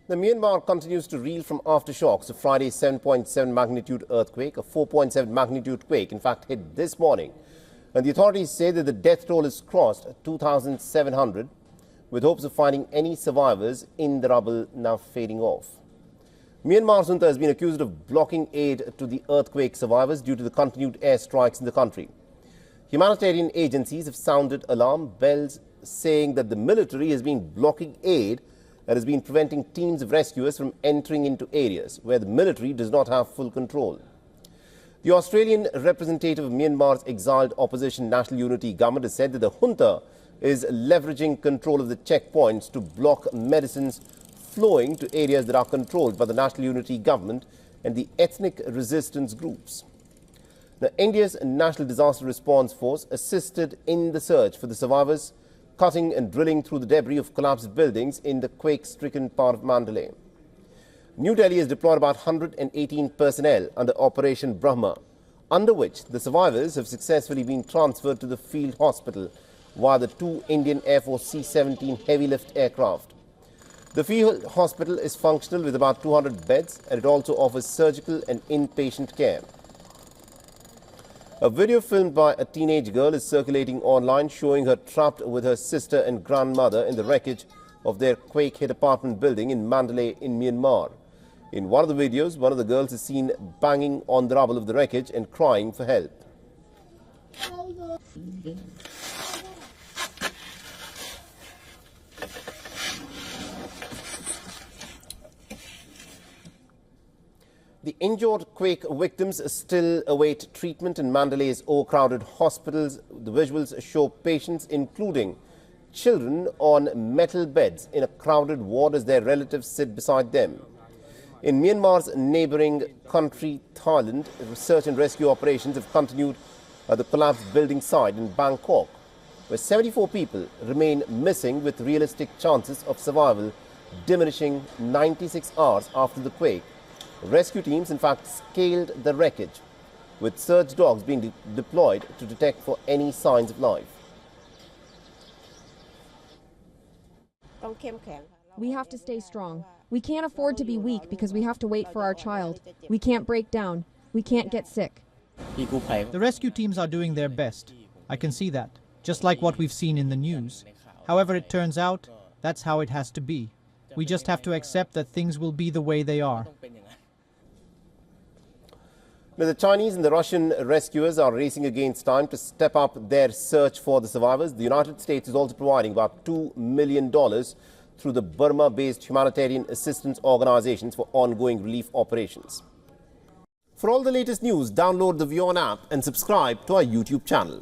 The Myanmar continues to reel from aftershocks of Friday's 7.7 magnitude earthquake. A 4.7 magnitude quake, in fact, hit this morning. And the authorities say that the death toll has crossed 2,700, with hopes of finding any survivors in the rubble now fading off. Myanmar's Junta has been accused of blocking aid to the earthquake survivors due to the continued airstrikes in the country. Humanitarian agencies have sounded alarm bells, saying that the military has been blocking aid that has been preventing teams of rescuers from entering into areas where the military does not have full control. The Australian representative of Myanmar's exiled opposition National Unity government has said that the junta is leveraging control of the checkpoints to block medicines flowing to areas that are controlled by the National Unity government and the ethnic resistance groups. Now, India's National Disaster Response Force assisted in the search for the survivors, cutting and drilling through the debris of collapsed buildings in the quake-stricken part of Mandalay. New Delhi has deployed about 118 personnel under Operation Brahma, under which the survivors have successfully been transferred to the field hospital via the two Indian Air Force C-17 heavy-lift aircraft. The field hospital is functional with about 200 beds, and it also offers surgical and inpatient care. A video filmed by a teenage girl is circulating online showing her trapped with her sister and grandmother in the wreckage of their quake-hit apartment building in Mandalay in Myanmar. In one of the videos, one of the girls is seen banging on the rubble of the wreckage and crying for help. The injured quake victims still await treatment in Mandalay's overcrowded hospitals. The visuals show patients, including children, on metal beds in a crowded ward as their relatives sit beside them. In Myanmar's neighboring country, Thailand, search and rescue operations have continued at the collapsed building site in Bangkok, where 74 people remain missing, with realistic chances of survival diminishing 96 hours after the quake. Rescue teams, in fact, scaled the wreckage, with search dogs being deployed to detect for any signs of life. We have to stay strong. We can't afford to be weak because we have to wait for our child. We can't break down. We can't get sick. The rescue teams are doing their best. I can see that, just like what we've seen in the news. However it turns out, that's how it has to be. We just have to accept that things will be the way they are. Now, the Chinese and the Russian rescuers are racing against time to step up their search for the survivors. The United States is also providing about $2 million through the Burma-based humanitarian assistance organizations for ongoing relief operations. For all the latest news, download the WION app and subscribe to our YouTube channel.